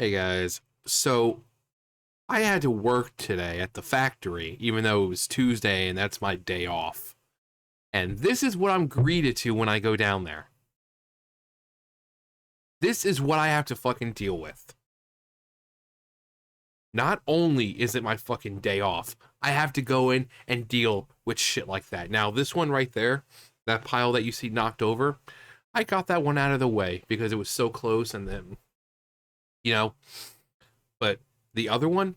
Hey guys, so I had to work today at the factory, even though it was Tuesday and that's my day off. And this is what I'm greeted to when I go down there. This is what I have to fucking deal with. Not only is it my fucking day off, I have to go in and deal with shit like that. Now, this one right there, that pile that you see knocked over, I got that one out of the way because it was so close and then, you know, but the other one,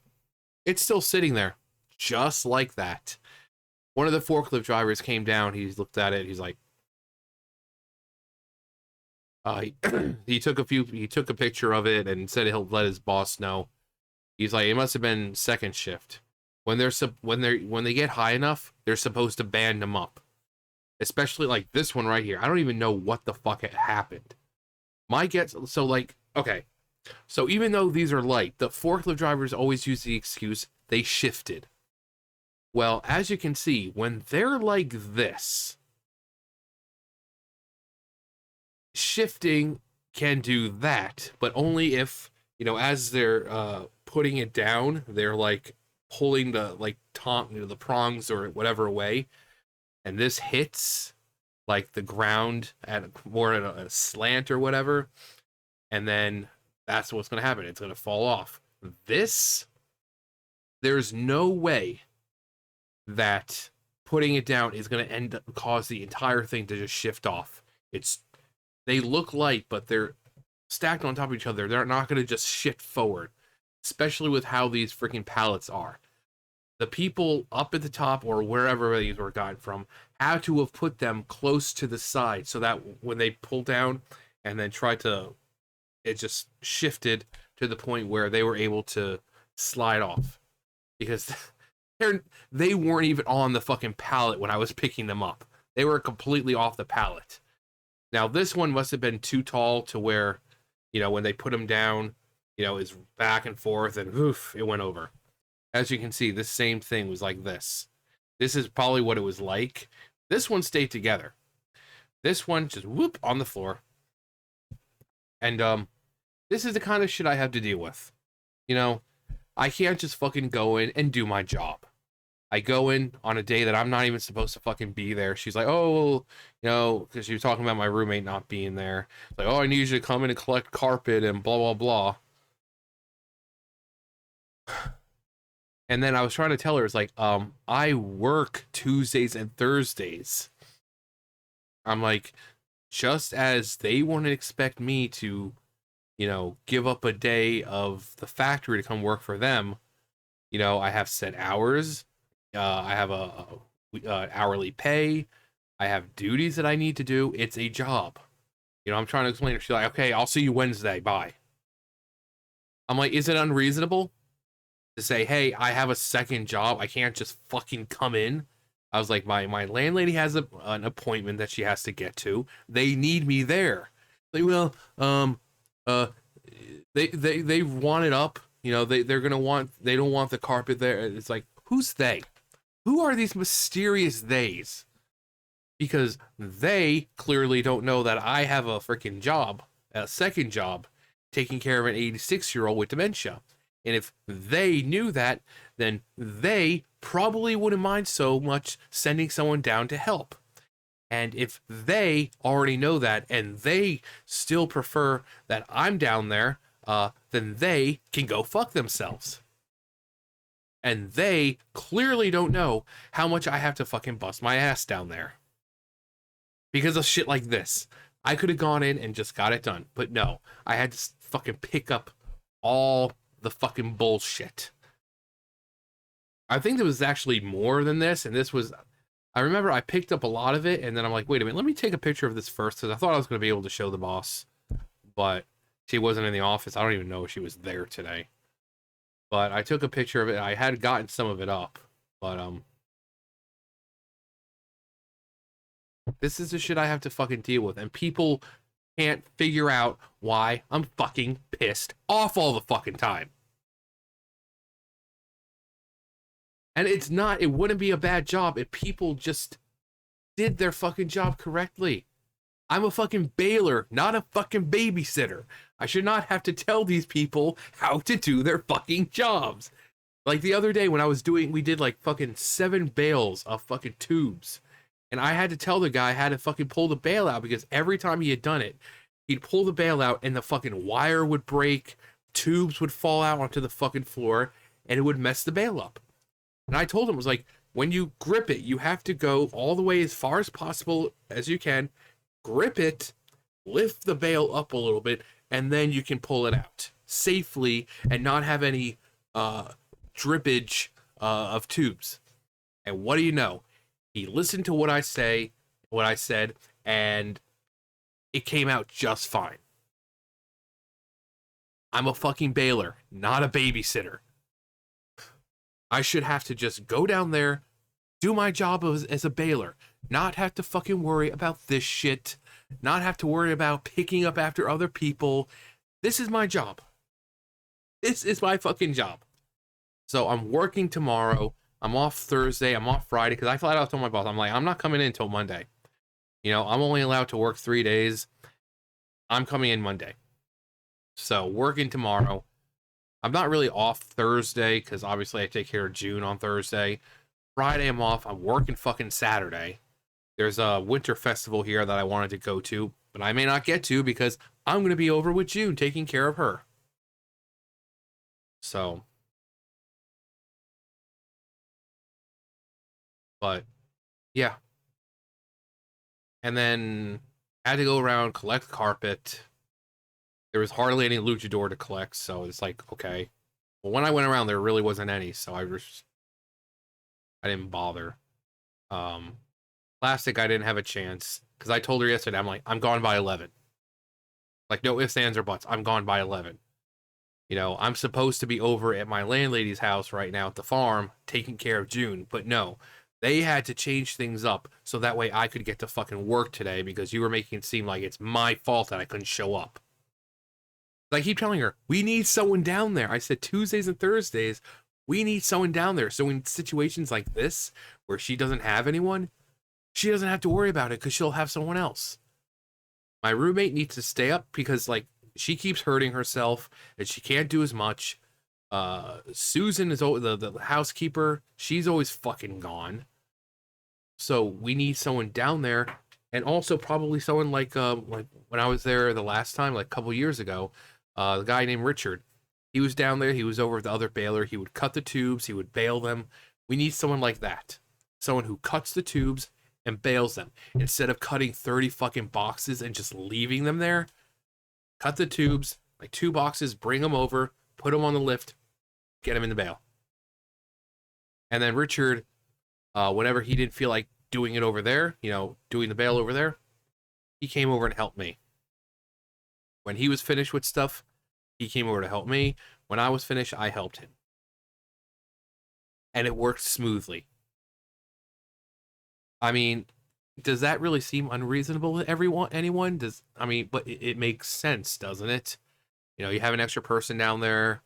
it's still sitting there, just like that. One of the forklift drivers came down. He looked at it. He's like, he took a picture of it and said he'll let his boss know. He's like, it must have been second shift. When they get high enough, they're supposed to band them up. Especially like this one right here. I don't even know what the fuck had happened. Okay. So even though these are light, the forklift drivers always use the excuse they shifted. Well, as you can see, when they're like this, shifting can do that, but only if, as they're putting it down, they're like pulling the the prongs or whatever away, and this hits like the ground at a slant or whatever, and then that's what's going to happen. It's going to fall off. There's no way that putting it down is going to cause the entire thing to just shift off. They look light, but they're stacked on top of each other. They're not going to just shift forward, especially with how these freaking pallets are. The people up at the top or wherever these were gotten from had to have put them close to the side so that when they pull down and then it just shifted to the point where they were able to slide off, because they weren't even on the fucking pallet when I was picking them up. They were completely off the pallet. Now this one must have been too tall to where, when they put them down, it's back and forth and oof, it went over. As you can see, this same thing was like this. This is probably what it was like. This one stayed together. This one just whoop on the floor. And this is the kind of shit I have to deal with. I can't just fucking go in and do my job. I go in on a day that I'm not even supposed to fucking be there. She's like, oh, because she was talking about my roommate not being there. Like, oh, I need you to come in and collect carpet and blah, blah, blah. And then I was trying to tell her, it's like, I work Tuesdays and Thursdays. I'm like, just as they wouldn't expect me to, give up a day of the factory to come work for them, I have set hours. I have a hourly pay. I have duties that I need to do. It's a job. I'm trying to explain to her. She's like, okay, I'll see you Wednesday. Bye. I'm like, is it unreasonable to say, hey, I have a second job? I can't just fucking come in. I was like, my landlady has an appointment that she has to get to. They need me there. They will, they want it up. They don't want the carpet there. It's like, who's they? Who are these mysterious theys? Because they clearly don't know that I have a freaking job, a second job, taking care of an 86-year-old with dementia. And if they knew that, then they probably wouldn't mind so much sending someone down to help. And if they already know that and they still prefer that I'm down there, then they can go fuck themselves. And they clearly don't know how much I have to fucking bust my ass down there. Because of shit like this. I could have gone in and just got it done. But no, I had to fucking pick up all the fucking bullshit. I think there was actually more than this. And I remember I picked up a lot of it. And then I'm like, wait a minute, let me take a picture of this first. Because I thought I was going to be able to show the boss. But she wasn't in the office. I don't even know if she was there today. But I took a picture of it. I had gotten some of it up. But, this is the shit I have to fucking deal with. And people can't figure out why I'm fucking pissed off all the fucking time. And it wouldn't be a bad job if people just did their fucking job correctly. I'm a fucking baler, not a fucking babysitter. I should not have to tell these people how to do their fucking jobs. Like the other day when we did like fucking 7 bales of fucking tubes. And I had to tell the guy how to fucking pull the bale out because every time he had done it, he'd pull the bale out and the fucking wire would break, tubes would fall out onto the fucking floor, and it would mess the bale up. And I told him, I was like, when you grip it, you have to go all the way as far as possible as you can, grip it, lift the bale up a little bit, and then you can pull it out safely and not have any drippage of tubes. And what do you know? He listened to what I said, and it came out just fine. I'm a fucking baler, not a babysitter. I should have to just go down there, do my job as a baler, not have to fucking worry about this shit, not have to worry about picking up after other people. This is my job. This is my fucking job. So I'm working tomorrow. I'm off Thursday. I'm off Friday because I flat out told my boss, I'm like, I'm not coming in until Monday. You know, I'm only allowed to work 3 days. I'm coming in Monday. So working tomorrow. I'm not really off Thursday because obviously I take care of June on Thursday. Friday I'm off. I'm working fucking Saturday. There's a winter festival here that I wanted to go to, but I may not get to because I'm going to be over with June taking care of her. So, but yeah. And then I had to go around, collect carpet. There was hardly any luchador to collect, so it's like, okay. Well, when I went around, there really wasn't any, so I didn't bother. Plastic, I didn't have a chance because I told her yesterday, I'm like, I'm gone by 11. Like, no ifs, ands, or buts. I'm gone by 11. You know, I'm supposed to be over at my landlady's house right now at the farm taking care of June, but no. They had to change things up so that way I could get to fucking work today because you were making it seem like it's my fault that I couldn't show up. I keep telling her, we need someone down there. I said Tuesdays and Thursdays, we need someone down there. So in situations like this, where she doesn't have anyone, she doesn't have to worry about it because she'll have someone else. My roommate needs to stay up because, like, she keeps hurting herself and she can't do as much. Susan is the housekeeper. She's always fucking gone. So we need someone down there, and also probably someone like when I was there the last time, like a couple years ago, the guy named Richard. He was down there. He was over with the other baler. He would cut the tubes. He would bale them. We need someone like that. Someone who cuts the tubes and bales them instead of cutting 30 fucking boxes and just leaving them there. Cut the tubes, like 2 boxes, bring them over, put them on the lift, get them in the bale. And then Richard, whenever he didn't feel like doing it over there, you know, doing the bale over there, he came over and helped me. When he was finished with stuff, he came over to help me. When I was finished, I helped him. And it worked smoothly. I mean, does that really seem unreasonable to anyone? But it makes sense, doesn't it? You know, you have an extra person down there,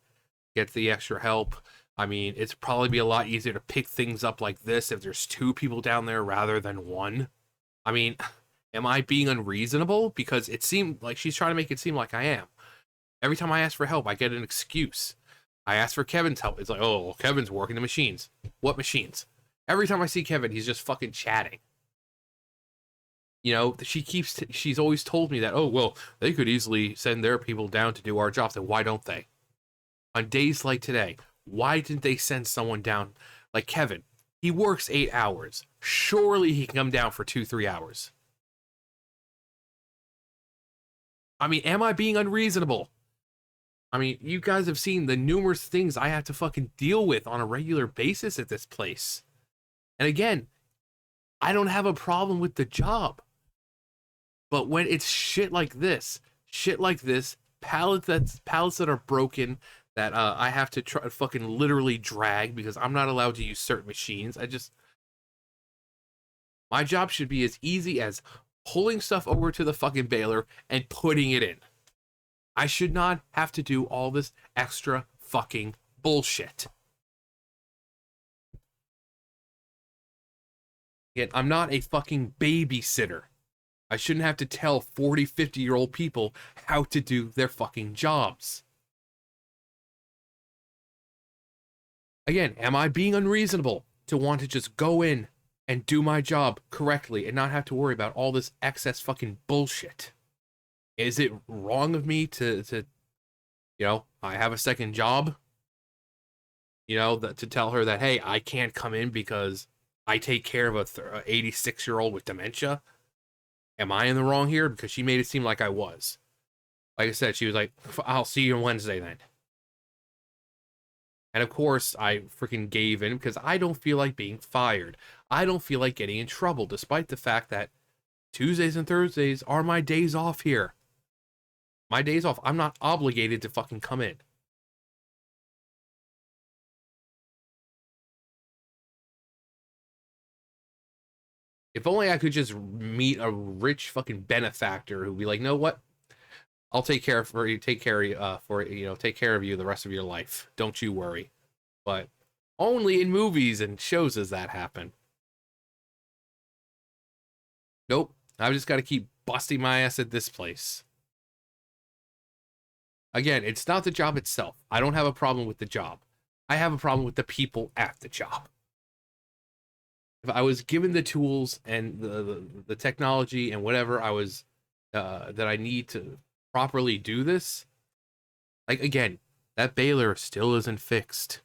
get the extra help. I mean, it's probably be a lot easier to pick things up like this if there's 2 people down there rather than 1. I mean, am I being unreasonable? Because it seemed like she's trying to make it seem like I am. Every time I ask for help, I get an excuse. I ask for Kevin's help. It's like, oh, well, Kevin's working the machines. What machines? Every time I see Kevin, he's just fucking chatting. You know, she's always told me that, oh, well, they could easily send their people down to do our jobs, and why don't they? On days like today, why didn't they send someone down like Kevin? He works 8 hours. Surely he can come down for 2-3 hours. I mean, am I being unreasonable? I mean, you guys have seen the numerous things I have to fucking deal with on a regular basis at this place. And again, I don't have a problem with the job. But when it's shit like this, pallets that are broken, that I have to try fucking literally drag because I'm not allowed to use certain machines. My job should be as easy as pulling stuff over to the fucking baler and putting it in. I should not have to do all this extra fucking bullshit. Again, I'm not a fucking babysitter. I shouldn't have to tell 40, 50-year-old people how to do their fucking jobs. Again, am I being unreasonable to want to just go in and do my job correctly and not have to worry about all this excess fucking bullshit? Is it wrong of me to I have a second job? To tell her that, hey, I can't come in because I take care of a 86-year-old with dementia? Am I in the wrong here? Because she made it seem like I was. Like I said, she was like, I'll see you on Wednesday then. And of course, I freaking gave in because I don't feel like being fired. I don't feel like getting in trouble, despite the fact that Tuesdays and Thursdays are my days off here. My days off. I'm not obligated to fucking come in. If only I could just meet a rich fucking benefactor who'd be like, know what? I'll take care of you, take care of you the rest of your life. Don't you worry. But only in movies and shows does that happen. Nope. I've just got to keep busting my ass at this place. Again, it's not the job itself. I don't have a problem with the job. I have a problem with the people at the job. If I was given the tools and the technology and whatever I was that I need to properly do this, like, again, that baler still isn't fixed.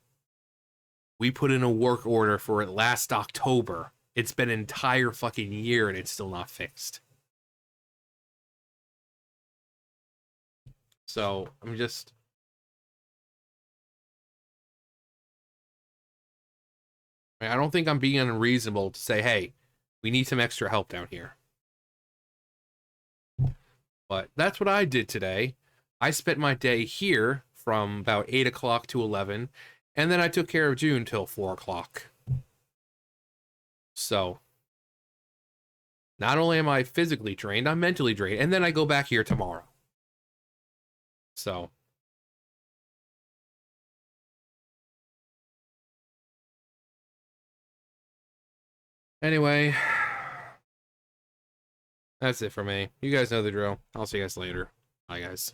We put in a work order for it last October. It's been an entire fucking year and it's still not fixed. So I'm just, I don't think I'm being unreasonable to say, hey, we need some extra help down here. But that's what I did today. I spent my day here from about 8 o'clock to 11, and then I took care of June till 4 o'clock. So, not only am I physically drained, I'm mentally drained, and then I go back here tomorrow. So, anyway, that's it for me. You guys know the drill. I'll see you guys later. Bye, guys.